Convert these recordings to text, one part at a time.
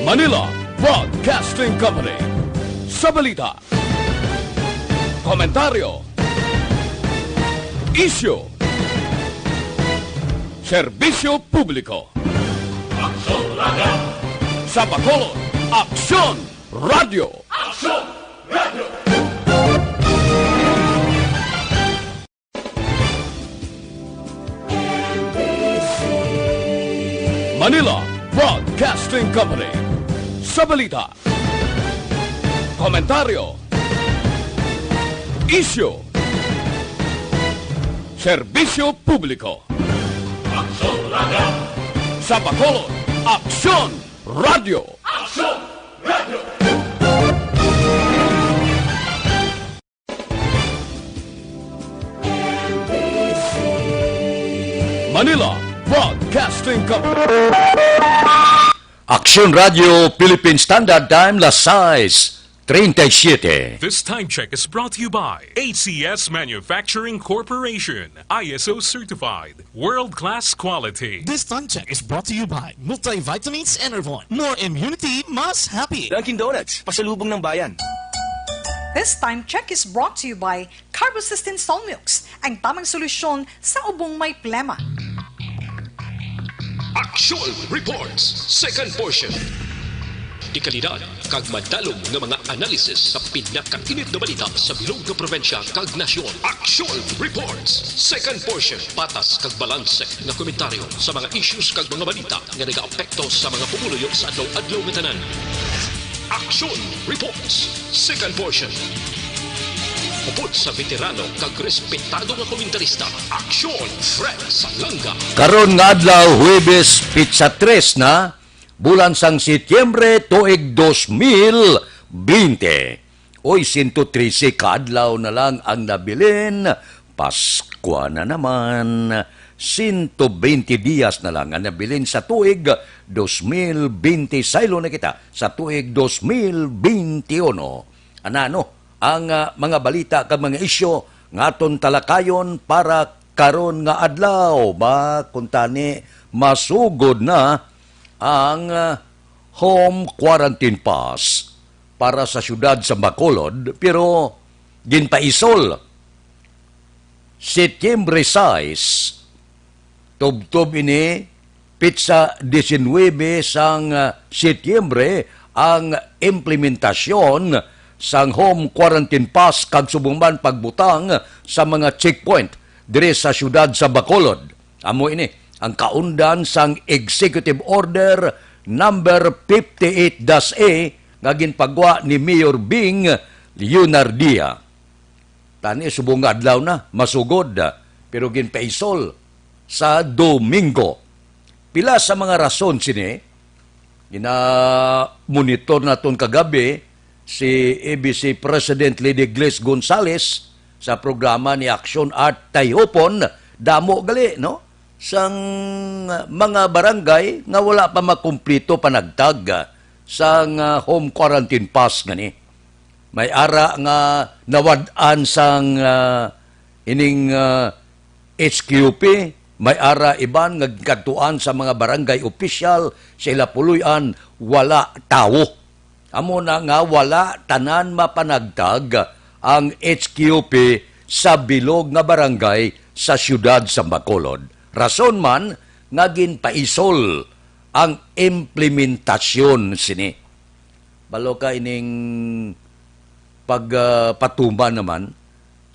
Manila Broadcasting Company. Sa balita, komentaryo, isyu, serbisyo publiko. Aksyon Radio! Sa Bacolod, Aksyon Radio! Aksyon Radio! Manila Broadcasting Company. Sa balita, komentaryo, isyu, serbisyo publiko. Aksyon Radio! Sa Bacolod, Aksyon Radio! Aksyon Radio! Manila Broadcasting Company. Aksyon Radio Philippine Standard Time, las 6:37. This time check is brought to you by ACS Manufacturing Corporation, ISO certified, world-class quality. This time check is brought to you by Multivitamins Enervon. More immunity, mas happy. Dunkin' Donuts, pasalubong ng bayan. This time check is brought to you by Carbocystin Solmux, ang tamang solusyon sa ubong may plema. Aksyon Reports, second portion. Di kalidad, kag madalong ng mga analisis sa pinakainit na balita sa bilog na probinsya kag nasyon. Aksyon Reports, second portion. Patas kag balanse na komentaryo sa mga issues kag mga balita nga nag-aapekto sa mga pumuluyo sa adlaw-adlaw nga tanan. Aksyon Reports, second portion. Upod sa veterano kag respetado nga komentarista, Aksyon Fred Salanga. Karon nga adlaw, Huwebes, Pizza 3 na, bulan sang Setyembre, tuig 2020. Oy, 113 kaadlaw na lang ang nabilin, Paskwa na naman. 120 dias na lang ang nabilin sa tuig 2020. Saylo na kita sa tuig 2021. Ano? Ang mga balita kag mga isyo nga aton talakayon para karon nga adlaw ba kuntani masugod na ang home quarantine pass para sa syudad sa Bacolod, pero ginpaisol Setyembre 6 tubtob ini Pizza 19 sang Setyembre ang implementasyon sang home quarantine pass kag subong pagbutang sa mga checkpoint dire sa syudad sa Bacolod. Amo ini ang kaundan sang Executive Order number 58-A nga ginpagwa ni Mayor Bing Leonardia. Tani subong adlaw na masugod pero ginpaisol sa Domingo. Pila sa mga rason sini monitor naton kagabi si ABC President Lady Gles Gonzales sa programa ni Action Art Tayhopon, damo gali, no? Sang mga barangay nga wala pa makumplito panagtag sang home quarantine pass gani. May ara nga nawad-an sang ining HQP, may ara iban nga kadtuan sa mga barangay official, sila puluyan wala tawo. Amo na nga wala tanan mapanagtag ang HQP sa bilog nga barangay sa syudad sa Bacolod. Rason man nga ginpaisol ang implementasyon sini. Balo ka ining pagpatuma naman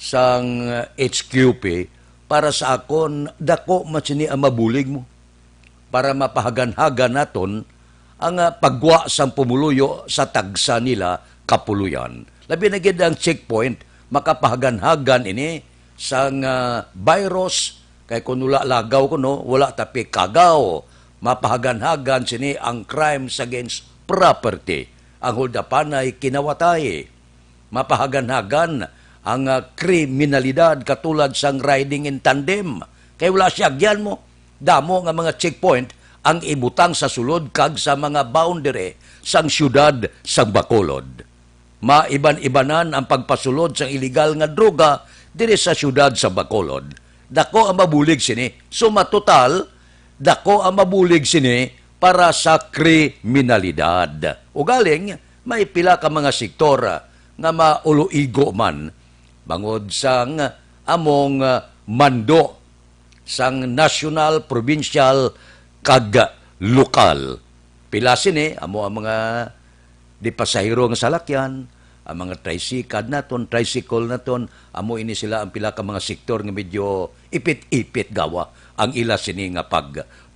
sang HQP para sa akon dako masini ang mabulig mo para mapahagan-hagan naton ang pagwa sang pumuluyo sa tagsa nila kapuluyan. Labi na gid ang checkpoint, makapahagan-hagan ini sang virus, kay kung wala lagaw ko, no, wala tapi kagaw. Mapahagan-hagan sini ang crimes against property. Ang huldapanay kinawatay. Mapahagan-hagan ang kriminalidad katulad sang riding in tandem. Kay wala siya agyan mo. Damo nga mga checkpoint ang ibutang sa sulod kag sa mga boundary sang syudad sang Bacolod. Maiban-ibanan ang pagpasulod sang illegal nga droga dire sa syudad sa Bacolod. Dako ang mabulig sini. So matotal, dako ang mabulig sini para sa kriminalidad. Ugaling, may pila ka mga sektor nga mauluigo man bangod sang among mando sang national, provincial, kag lokal. Pila sini, amo ang mga di pasahero nga salakyan, ang mga tricycle naton, amo ini sila ang pila ka mga sektor nga medyo ipit-ipit gawa ang ila sini nga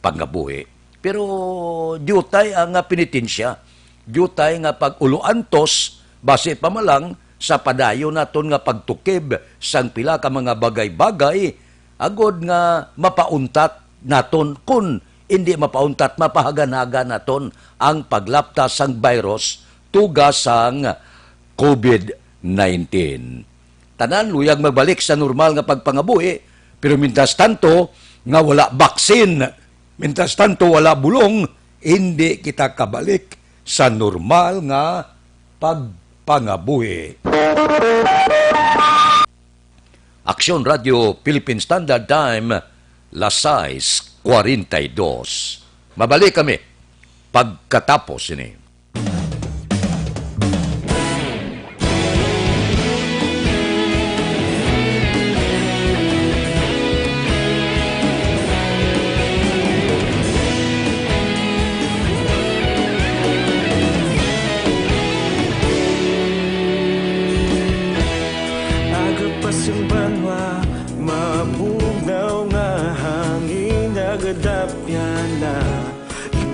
pangabuhi. Pero diutay ang penitensya, diutay nga pag-uluantos, base pa malang sa padayon naton nga pagtukib sang pila ka mga bagay-bagay, agod nga mapauntat naton kun hindi mapauntat mapahaganaga naton ang paglapta sang virus tugas sang COVID-19. Tanan luyag magbalik sa normal nga pagpangabuhi, pero mintas tanto nga wala baksin, mintas tanto wala bulong, hindi kita kabalik sa normal nga pagpangabuhi. Aksyon Radio Philippine Standard Time, las 6:42. Mabalik kami pagkatapos ini.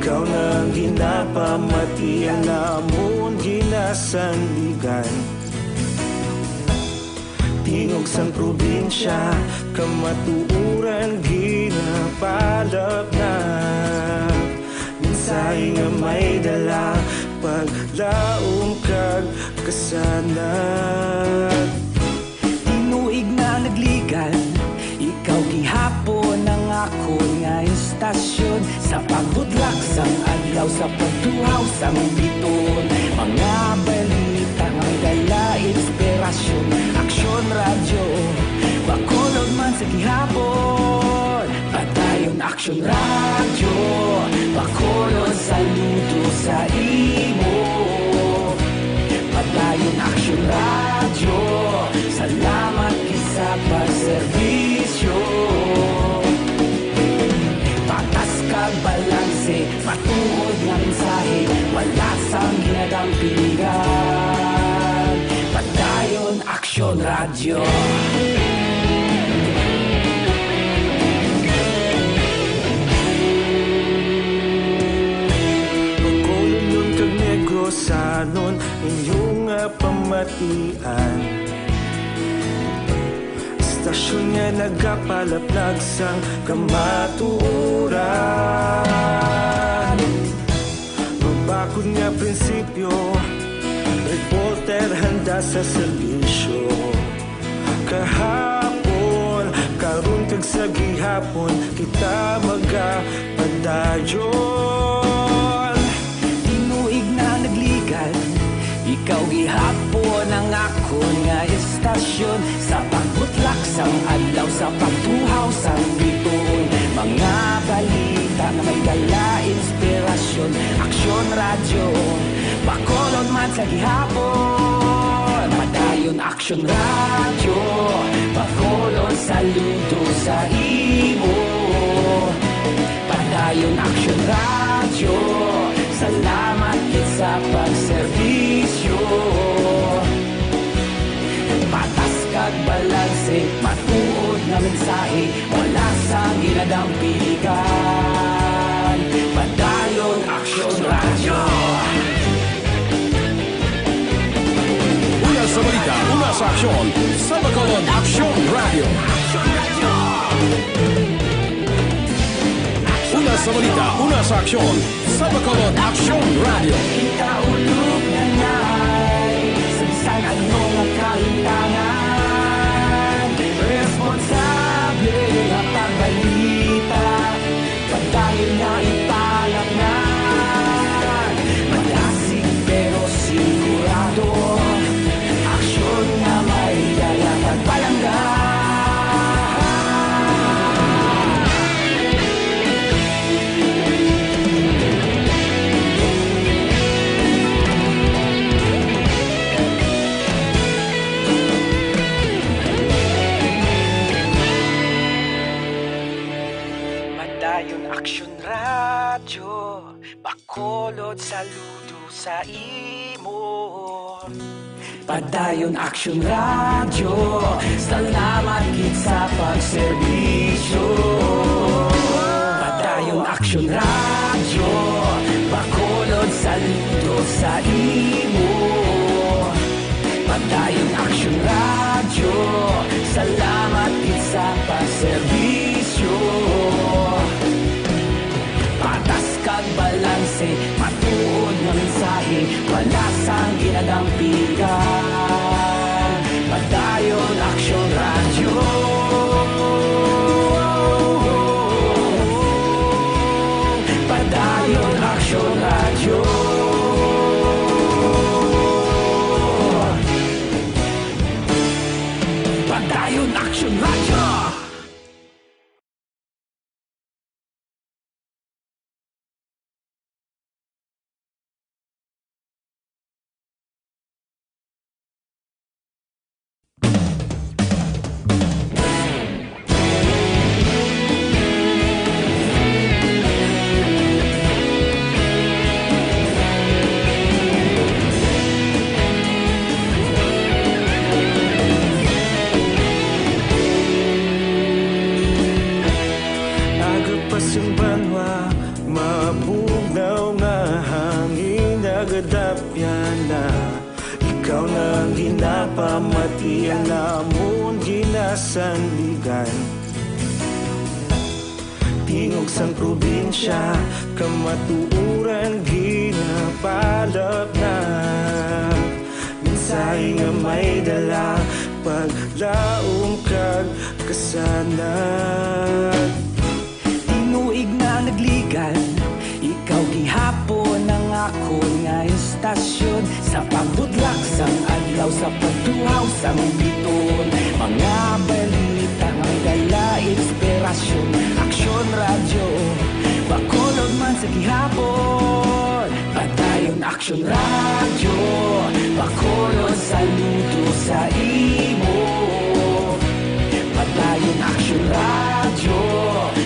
Ikaw na ginapamatian namon ginasandigan. Tingog sang probinsya kamatuuran ginapalap na. Minsay nga may dala paglaom kag kasanat. Tinuig na nagligan, ikaw gihapon ang ako nga istasyon sa pagbudlak sang adlaw sa pagtuhaw sang biton. Mga balita nga dala inspirasyon, Aksyon Radio bakulog man sa gihapon. Padayon Aksyon Radio bakulog saludo sa imo. Padayon Aksyon Radio, salamat kisa pagserbisyo. Patas kag balanse, matuod nga mensahe, wala sang ginadampingan. Padayon Aksyon Radio. Pagkulong nun kag negosanon, inyong pamatian. Stasyon nga nagapalaplag sang kamaturan. Magbakod nga prinsipyo, reporter handa sa serbisyo. Kahapon, karon kag sa gihapon, kita magapadayon. Tinuig na nagligan, ikaw gihapon ang ako nga istasyon sa pagbutlak sang adlaw sa pagtuhaw sang biton. Mga balita na may dala inspirasyon, Aksyon Radio bakolod man sa gihapon. Padayon Aksyon Radio bakolod saludo sa imo. Padayon Aksyon Radio, salamat kit sa pagserbisyo. Patas kag balanse, matuod nga mensahe, wala sang ginadampingan. Padayon Aksyon Radio. Una sa balita, una sa aksyon, sa Bacolod Aksyon Radio. Una sa balita, una sa aksyon, sa Bacolod Aksyon Radio. Kita ulog na na'y sa ano nga kahintangan. Responsable nga pagbalita, pagdahil na ipalang na. Malasig pero sigurado, aksyon na may dala pagpalangga. aksyon radyo, bakolod saludo sa imo. Padayon aksyon radyo, salamat gid sa pagserbisyo. Padayon aksyon radyo, bakolod saludo sa imo. Padayon aksyon radyo, salamat gid sa pagserbisyo. Patas kag balanse, matuod nga mensahe, wala sang ginadampigan. Padayon aksyon radyo. Padayon aksyon radyo. Padayon aksyon radyo. Agapasumbanwa, mabugnaw nga hangin nagadapyan na. Ikaw na ginapamatian namon ginasandigan. Tingog sang probinsya, kamatuuran ginapalap na. Mensahe nga may dala, paglaong kag kasanag. Tinuig na nagligan, ikaw gihapon ang ako nga istasyon. Sa pagbutlak sang adlaw, sa pagtuhaw sang biton. Mga balita nga may dala inspirasyon. Aksyon radyo, bakolod man sa gihapon. Padayon aksyon radyo, bakolod saludo sa imo. Padayon aksyon radyo,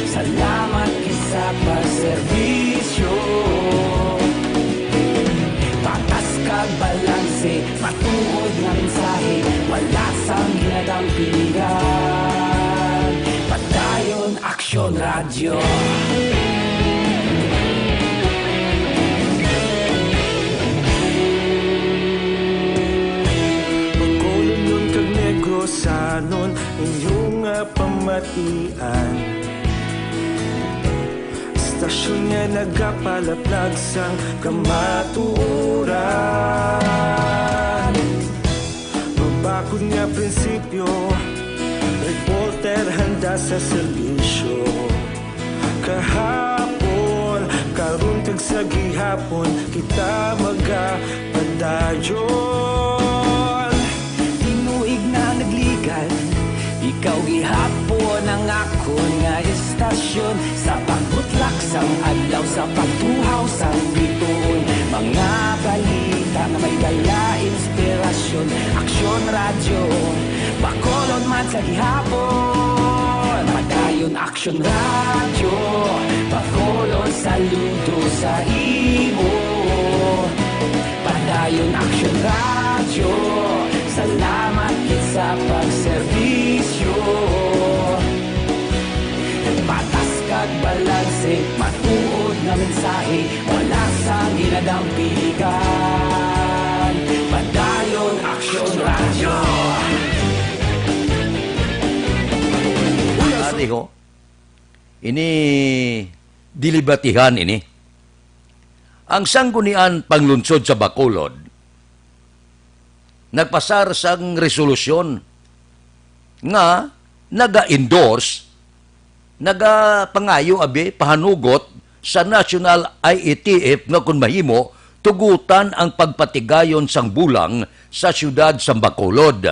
salamat sa pagserbisyo. Patas kag balanse, matuod nga mensahe, wala sang ginadampigan. Padayon aksyon radyo. Bakolod nun kag negosanon, inyong pamatian. Stasyon nga nagapalaplag sang kamatuoran. Mabakod nga prinsipyo, reporter handa sa serbisyo. Kahapon, karon kag sa gihapon, kita magapadayon. Tinuig na nagligan, ikaw gihapon ang ako nga istasyon. Sa pagbutlak sang adlaw, sa pagtuhaw sang biton. Mga balita nga may dala inspirasyon. Aksyon radyo, bakolod man sa gihapon. Padayon aksyon radyo, bakolod saludo sa imo. Padayon aksyon radyo, salamat gid sa pagserbisyo. Patas kag balanse, matuod nga mensahe, wala sang ginadampigan. Padayon aksyon radyo. Ariho, ini dilibatihan ini. Ang sanggunian panglunsod sa Bacolod, nagpasar sang resolusyon nga naga-endorse, nagapangayo abi pahanugot sa National IETF nga kun mahimo tugutan ang pagpatigayon sang bulang sa siyudad sa Bacolod.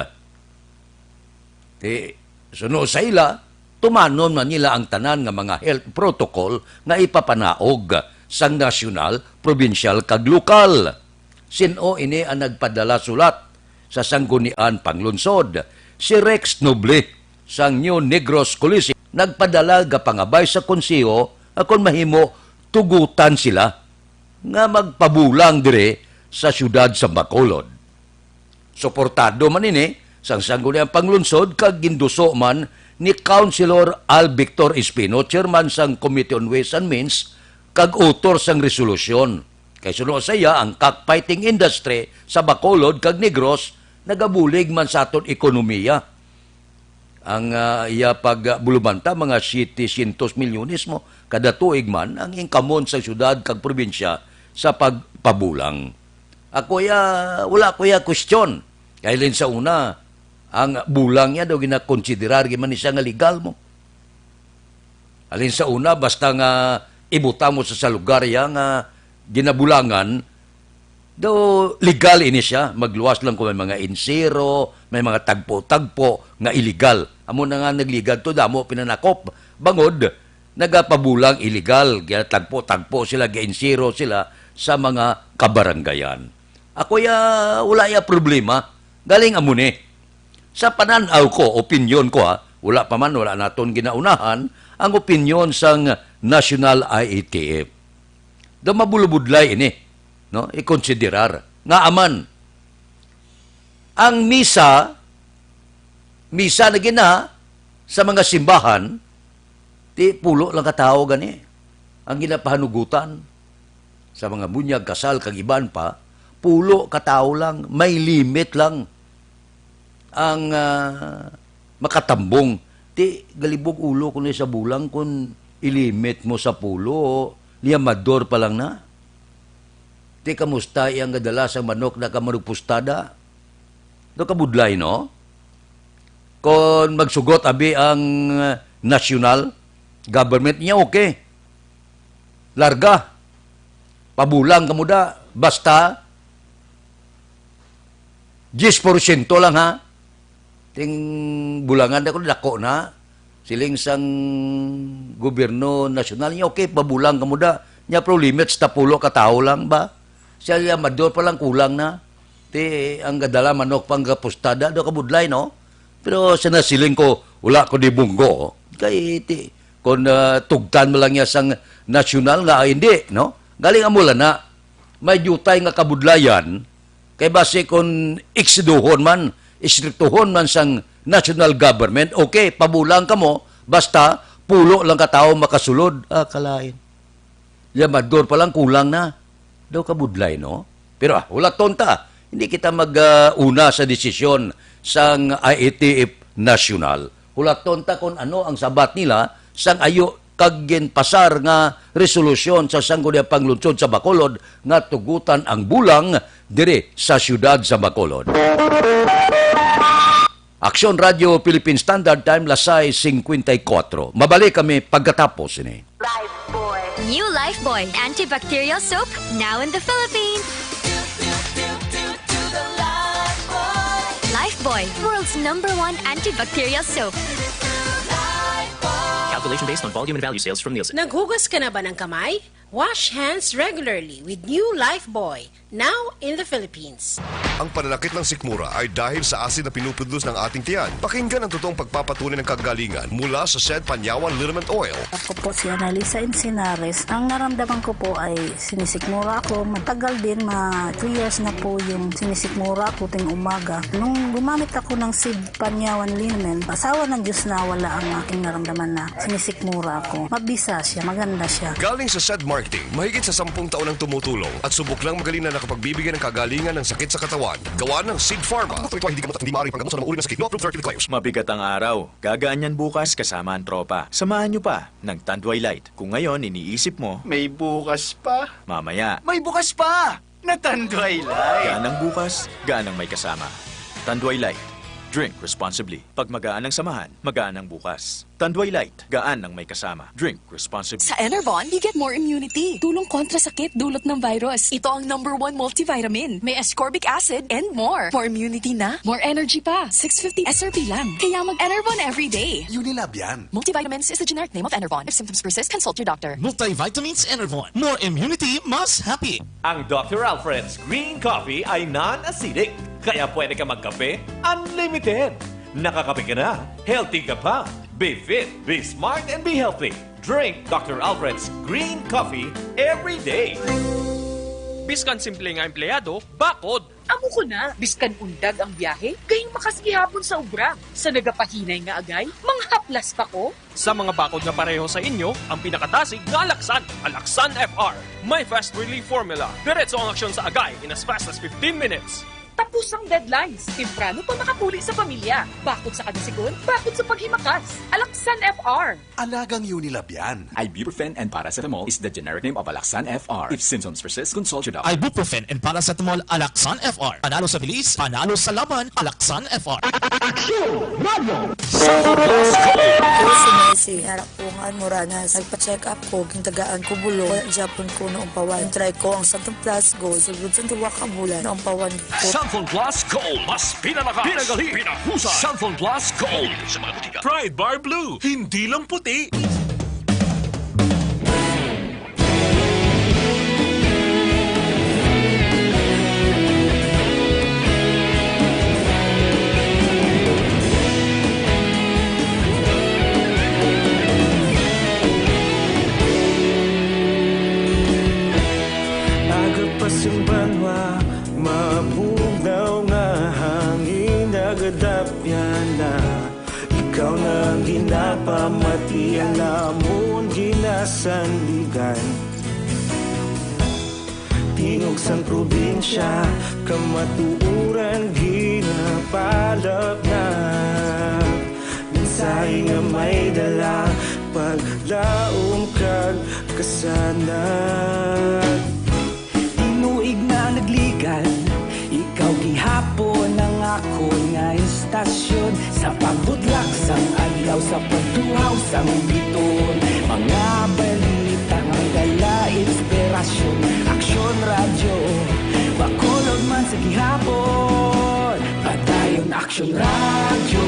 Suno sa ila, tumanon man nila ang tanan nga mga health protocol nga ipapanaog sang nasyonal, provincial kag lokal. Sino ini ang nagpadala sulat sa sanggunian panglunsod? Si Rex Noble sang New Negros Coliseum nagpadala ga pangabay sa konseho akon mahimo tugutan sila nga magpabulang dire sa syudad sa Bacolod. Suportado man ini sang sangguniang panglunsod kag ginduso man ni Councilor Al Victor Espino, chairman sang Committee on Ways and Means, kag author sang resolusyon. Kay suno sa iya ang cockfighting industry sa Bacolod kag Negros nagabulig man sa aton ekonomiya. Ang iya pagbulumanta mga 700 milyones mo kada tuig man ang inkamon sa syudad kag probinsya sa pagpabulang. Wala ko ya question. Kailan sa una, ang bulang niya daw ginakonsiderar man siya nga legal mo. Alin sa una, basta nga ibuta mo sa lugar ya nga ginabulangan, daw legal ini siya. Magluwas lang kung may mga insero, may mga tagpo-tagpo nga illegal. Amo na nga nagligal to, damo pinanakop. Bangod, nagapabulang illegal. Tagpo-tagpo sila, insero sila sa mga kabaranggayan. Wala ya problema. Galing amo ni. Sa pananaw ko, opinyon ko wala pa man, wala naton ginaunahan, ang opinyon sang National IATF. Daw mabulubudlay ini, no? I-konsiderar. Nga aman, ang misa na gina sa mga simbahan, di pulo lang katao gani. Ang ginapahanugutan sa mga bunyag, kasal, kagiban pa, pulo katao lang, may limit lang ang makatambong. Ti galibog ulo kung sa bulang kung ilimit mo sa pulo, liyamador pa lang na. Ti kamusta iyang gadalas ang manok na kamarugpustada? Do kabudlay, no? Kung magsugot abi ang national government niya, okay. Larga. Pabulang kamuda. Basta 10% lang ha. Ting bulangan na ko dako na. Siling sang gobyerno nasyonal niya, okay, pabulang kamuda. Niya pro limits ta pulo katao lang ba? Siya yamador pa lang kulang na. Ti ang gadala manok pang kapustada do kabudlay, no? Pero sa nasiling ko, wala ko di bunggo. Kay ti kung tugtan mo lang niya sang nasyonal nga hindi, no? Galing amula na. May jutay nga kabudlayan. Kay base kung iksiduhon man, istriktuhon man sang national government, okay, pabulang ka mo, basta pulo lang katao makasulod. Kalain. Yamador pa lang kulang na. Daw kabudlay, no? Pero wala tonta. Hindi kita mag-una sa desisyon sang IATF National. Wala tonta kung ano ang sabat nila sang ayo kagin pasar nga resolusyon sa sangguniang panglunsod sa Bacolod nga tugutan ang bulang dire sa syudad sa Bacolod. Aksyon Radio Philippine Standard Time, Lasay 54. Mabalik kami pagkatapos ini. New Lifebuoy antibacterial soap, now in the Philippines. Lifebuoy, world's #1 antibacterial soap. Calculation based on volume and value sales from Nielsen. Naghugas ka na ba ng kamay? Wash hands regularly with new Lifebuoy, now in the Philippines. Ang pananakit ng sikmura ay dahil sa asin na pinuproduce ng ating tiyan. Pakinggan ang totoong pagpapatunay ng kagalingan mula sa Shed Panyawan Liniment Oil. Ako po si Analisa Encinares. Ang naramdaman ko po ay sinisikmura ako. Matagal din, 2 years na po yung sinisikmura ako ting umaga. Nung gumamit ako ng Shed Panyawan Liniment, asawa ng Diyos na wala ang aking naramdaman na sinisikmura ako. Mabisa siya, maganda siya. Galing sa Shed Marketing, mahigit sa 10 taon ang tumutulong at subok lang magaling na nakapagbibigay ng kagalingan ng sakit sa katawan. Gawa ng Seed Pharma. Ito ay hindi gamot at hindi maaaring panggamot sa mga uri ng sakit. No approved therapeutic claims. Mabigat ang araw. Gagaan yan bukas kasama ang tropa. Samahan nyo pa ng Tanduay Light. Kung ngayon iniisip mo, may bukas pa. Mamaya, May bukas pa! Na Tanduay Light. gaan ang bukas, gaan ang may kasama. Tanduay Light. Drink responsibly. Pag magaan ang samahan, magaan ang bukas. Tanduay Light. Gaan ang may kasama. Drink responsibly. Sa Enervon, you get more immunity. Tulong kontra sakit dulot ng virus. Ito ang #1 multivitamin. May ascorbic acid and more. More immunity na, more energy pa. 650 SRP lang. Kaya mag-Enervon every day. Unilab yan. Multivitamins is the generic name of Enervon. If symptoms persist, consult your doctor. Multivitamins Enervon. More immunity, mas happy. Ang Dr. Alfred's Green Coffee ay non-acidic. Kaya pwede ka magkape unlimited. Nakakape ka na, healthy ka pa. Be fit, be smart, and be healthy. Drink Dr. Alfred's green coffee every day. Biskan simple nga empleyado, bakod. Amo ko na, biskan undag ang biyahe, gayong makasgihapon sa ubra. Sa nagapahinay nga agay, manghaplas pa ko. Sa mga bakod na pareho sa inyo, ang pinakatasig na Alaksan. Alaksan FR. May fast relief formula. Diretso ang aksyon sa agay in as fast as 15 minutes. Tapos ang deadlines. Temprano pa makapuli sa pamilya. Bakod sa kadasigon, bakod sa paghimakas. Alaksan FR. Alagang Unilab yan. Ibuprofen and paracetamol is the generic name of Alaksan FR. If symptoms persist, consult your doctor. Ibuprofen and paracetamol, Alaksan FR. Panalo sa bilis, panalo sa laban, Alaksan FR. Action! Bravo! Si harap ko nga Moranas. Nagpa-check up ko, gintagaan ko bulo. Japon ko noong pawan. Try ko ang Santon Plus Gold. Sugod sa tuwa ka bulan noong pawan ko. Santon Plus Gold. Mas pinalakas, pinagaling, pinahusay. Santon Plus Gold. Sa mga butika. Pride Bar Blue. Hindi lang puti. Banwa, mabugnaw nga hangin nagadapyan na ikaw na ginapamati ang namon ginasandigan. Tingog sang probinsya, kamatuuran ginapalap na mensahe nga may dala, paglaom kag kasanag. Inuig na nagligan, ikaw gihapon ang ako nga istasyon. Sa pagbudlak sang adlaw, sa pagtuhaw sang biton. Mga balita nga dala inspirasyon. Aksyon radyo, bakolog man sa gihapon. Padayon aksyon radyo,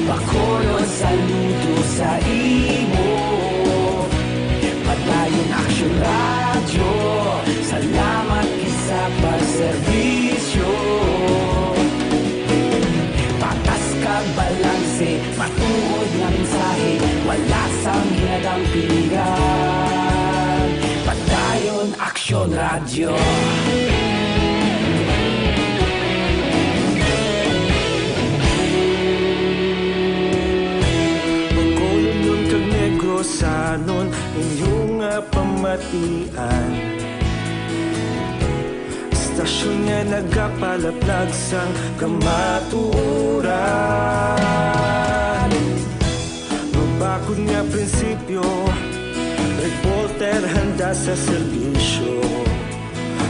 bakolog saludo sa imo. Padayon aksyon radyo, salamat sa pagserbisyo. Patas kag balanse, matuod nga mensahe, wala sang hinagang piligan. Padayon Aksyon Radyo. Pagkulong nun kag negrosanon, inyong pamatian. Stasyon nga nagapalaplag sang kamatuuran. Mabakod nga prinsipyo, reporter handa sa serbisyo.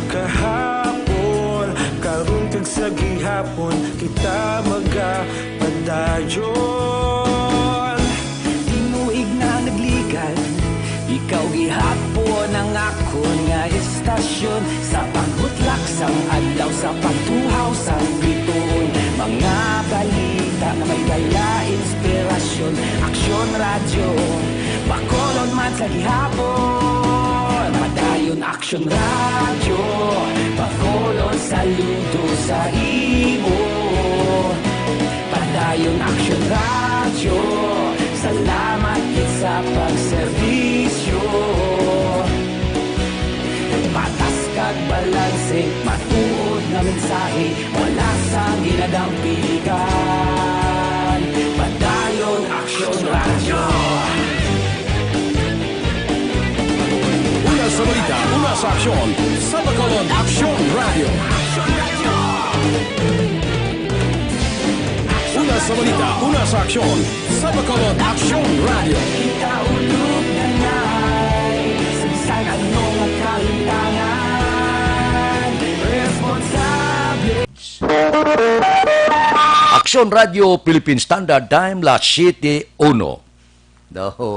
Kahapon, karun kag sa gihapon, kita magapadayon. Inuig na nagligan, ikaw gihapon ang ako nga istasyon. Sa pagbutlak sang adlaw, sa pagtuhaw sang biton. Mga balita na may dala inspirasyon. Aksyon radyo, bakolon man sa gihapon. Padayon Aksyon radyo, bakolon saludo sa imo. Padayon Aksyon radyo, salamat sa pagserbisyo. Patas kag balanse, matuod nga mensahe, wala sang ginagang piligan. Padayon Aksyon Radyo. Una sa balita, una sa aksyon, sa Bacolod Aksyon Radio. Una sa balita, una sa aksyon, sa Bacolod Aksyon Radio. Ikaulog na na'y sabisan ano nga kalintangan. Responsable. Aksyon Radio Philippine Standard Time, La City 1. Daho,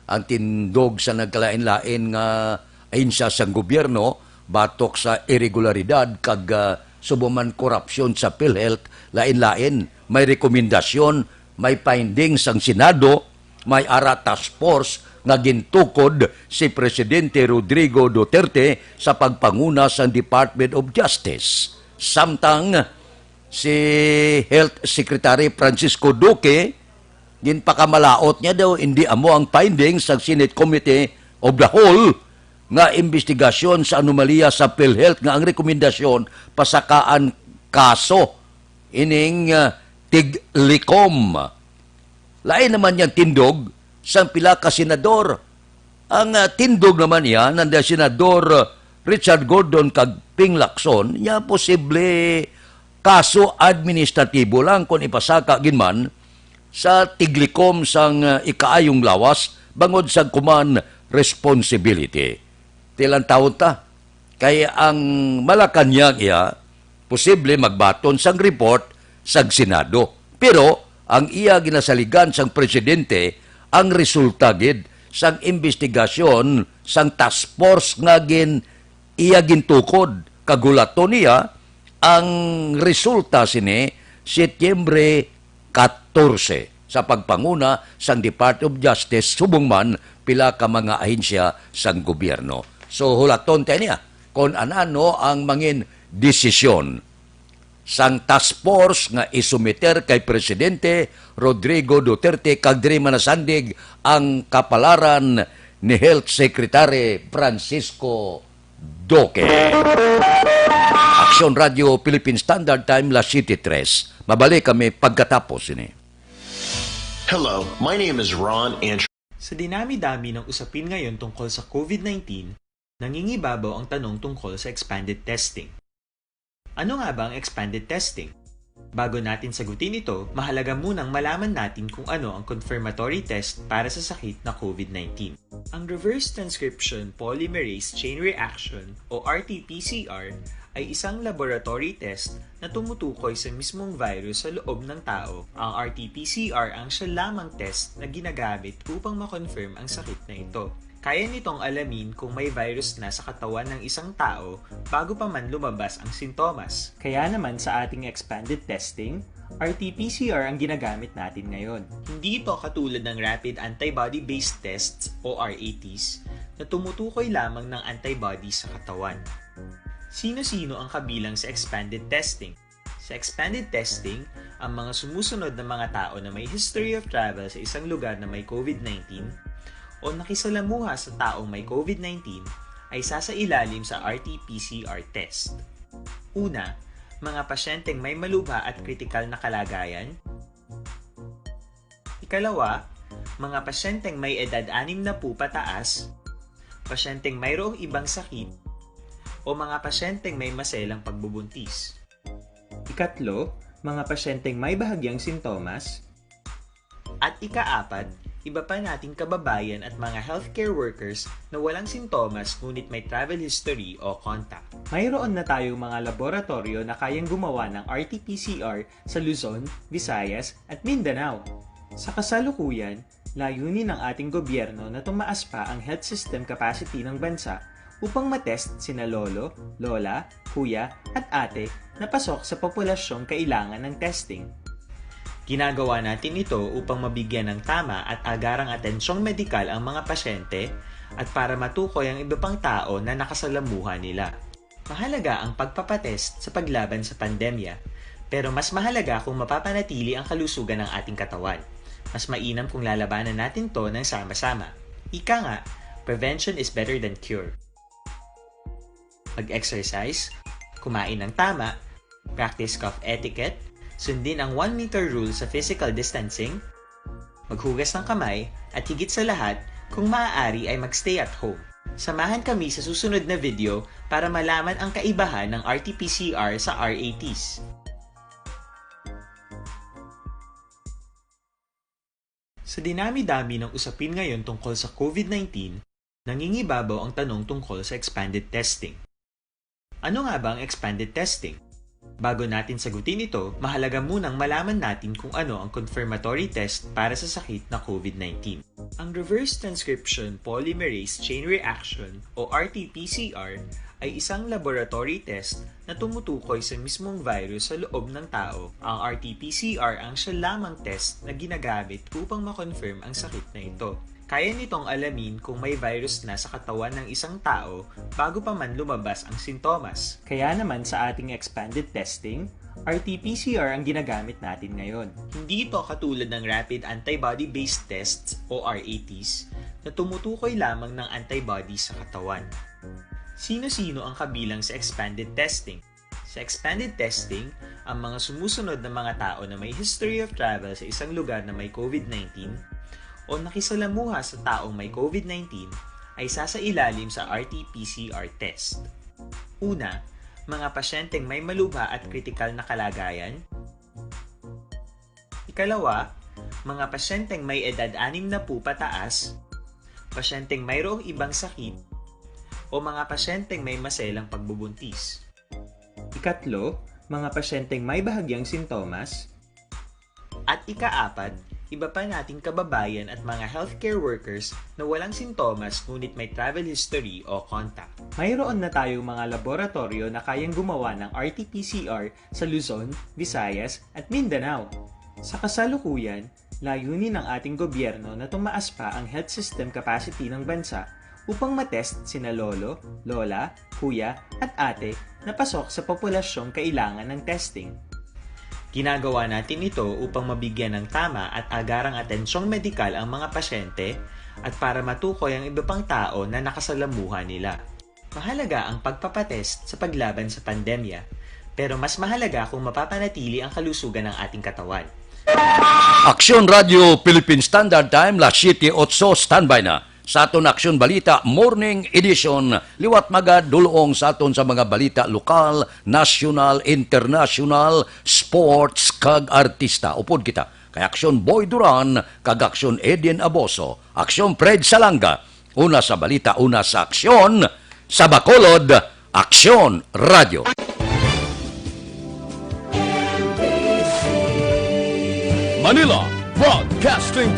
ang tindog sa nagkalain-lain nga ahensya sa gobyerno batok sa irregularidad kag subuman korupsyon sa PhilHealth, lain-lain. May rekomendasyon, may findings ang Senado, may ara task force nga gintukod si Presidente Rodrigo Duterte sa pagpanguna sa Department of Justice. Samtang si Health Secretary Francisco Duque ginpakamalaot niya daw, hindi amo ang findings sa Senate Committee of the Whole nga investigasyon sa anomalya sa PhilHealth nga ang rekomendasyon pasakaan kaso ining Tiglikom. Lain naman niyang tindog sang pila ka senador. Ang tindog naman niya nanda Senador Richard Gordon kag Ping Lacson, niya posible kaso administratibo lang kung ipasaka ginman sa Tiglikom sang ikaayong lawas bangod sa kuman responsibility. Tilang taon ta. Kaya ang Malacanang iya, posible magbaton sang report sang Senado. Pero ang iya ginasaligan sang presidente ang resulta gid sang investigasyon sang task force nga iya gintukod. Kagulaton niya ang resulta sini Setyembre 14 sa pagpanguna sang Department of Justice subong man pila ka mga ahensya sang gobyerno. So hulaton tayo niya kung anano ang mangin desisyon sang task force nga isumiter kay Presidente Rodrigo Duterte kag diri manasandig ang kapalaran ni Health Secretary Francisco Duque. Aksyon Radio Philippine Standard Time, La City 3. Mabalik kami pagkatapos ini. Hello, my name is Ron Antrim. Sa dinami-dami ng usapin ngayon tungkol sa COVID-19, nangingibabaw ang tanong tungkol sa expanded testing. Ano nga ba ang expanded testing? Bago natin sagutin ito, mahalaga munang malaman natin kung ano ang confirmatory test para sa sakit na COVID-19. Ang reverse transcription polymerase chain reaction o RT-PCR ay isang laboratory test na tumutukoy sa mismong virus sa loob ng tao. Ang RT-PCR ang siya lamang test na ginagamit upang makonfirm ang sakit na ito. Kaya nitong alamin kung may virus na sa katawan ng isang tao bago pa man lumabas ang sintomas. Kaya naman sa ating expanded testing, RT-PCR ang ginagamit natin ngayon. Hindi ito katulad ng rapid antibody-based tests o RATs na tumutukoy lamang ng antibodies sa katawan. Sino-sino ang kabilang sa expanded testing? Sa expanded testing, ang mga sumusunod na mga tao na may history of travel sa isang lugar na may COVID-19 o nakisalamuha sa taong may COVID-19 ay sasailalim sa RT-PCR test. Una, mga pasyenteng may malubha at kritikal na kalagayan. Ikalawa, mga pasyenteng may edad 60 pataas, pasyenteng mayroong ibang sakit, o mga pasyenteng may maselang pagbubuntis. Ikatlo, mga pasyenteng may bahagyang sintomas. At ikaapat, iba pa nating kababayan at mga healthcare workers na walang sintomas ngunit may travel history o contact. Mayroon na tayong mga laboratorio na kayang gumawa ng RT-PCR sa Luzon, Visayas at Mindanao. Sa kasalukuyan, layunin ng ating gobyerno na tumaas pa ang health system capacity ng bansa upang matest sina lolo, lola, kuya at ate na pasok sa populasyong kailangan ng testing. Ginagawa natin ito upang mabigyan ng tama at agarang atensyong medikal ang mga pasyente at para matukoy ang iba pang tao na nakasalamuha nila. Mahalaga ang pagpapatest sa paglaban sa pandemya, pero mas mahalaga kung mapapanatili ang kalusugan ng ating katawan. Mas mainam kung lalabanan natin to ng sama-sama. Ika nga, prevention is better than cure. Mag-exercise, kumain ng tama, practice cough etiquette, sundin ang 1 meter rule sa physical distancing, maghugas ng kamay, at higit sa lahat, kung maaari ay magstay at home. Samahan kami sa susunod na video para malaman ang kaibahan ng RT-PCR sa RATs. Sa dinami-dami ng usapin ngayon tungkol sa COVID-19, nangingibabaw ang tanong tungkol sa expanded testing. Ano nga ba ang expanded testing? Bago natin sagutin ito, mahalaga munang malaman natin kung ano ang confirmatory test para sa sakit na COVID-19. Ang reverse transcription polymerase chain reaction o RT-PCR ay isang laboratory test na tumutukoy sa mismong virus sa loob ng tao. Ang RT-PCR ang siya lamang test na ginagamit upang makonfirm ang sakit na ito. Kaya nitong alamin kung may virus na sa katawan ng isang tao bago pa man lumabas ang sintomas. Kaya naman sa ating expanded testing, RT-PCR ang ginagamit natin ngayon. Hindi ito katulad ng Rapid Antibody-Based Tests o RATs na tumutukoy lamang ng antibodies sa katawan. Sino-sino ang kabilang sa expanded testing? Sa expanded testing, ang mga sumusunod na mga tao na may history of travel sa isang lugar na may COVID-19 o nakisalamuha sa taong may COVID-19 ay sasailalim sa RT-PCR test. Una, mga pasyenteng may malubha at kritikal na kalagayan. Ikalawa, mga pasyenteng may edad 60 pataas, pasyenteng mayroong ibang sakit, o mga pasyenteng may maselang pagbubuntis. Ikatlo, mga pasyenteng may bahagyang sintomas. At ikaapat, iba pa nating kababayan at mga healthcare workers na walang sintomas ngunit may travel history o contact. Mayroon na tayong mga laboratorio na kayang gumawa ng RT-PCR sa Luzon, Visayas at Mindanao. Sa kasalukuyan, layunin ng ating gobyerno na tumaas pa ang health system capacity ng bansa upang matest sina lolo, lola, kuya at ate na pasok sa populasyong kailangan ng testing. Ginagawa natin ito upang mabigyan ng tama at agarang atensyong medikal ang mga pasyente at para matukoy ang iba pang tao na nakasalamuha nila. Mahalaga ang pagpapatest sa paglaban sa pandemya, pero mas mahalaga kung mapapanatili ang kalusugan ng ating katawan. Aksyon Radio Philippine Standard Time, las 7:08, standby na. Sa aton Aksyon Balita Morning Edition, liwat magad dulong sa aton sa mga balita lokal, national, international, sports, kag artista. Upod kita kay Aksyon Boy Duran, kag Aksyon Edien Aboso, Aksyon Fred Salanga. Una sa balita, una sa aksyon, sa Bacolod, Aksyon Radio. Manila Broadcasting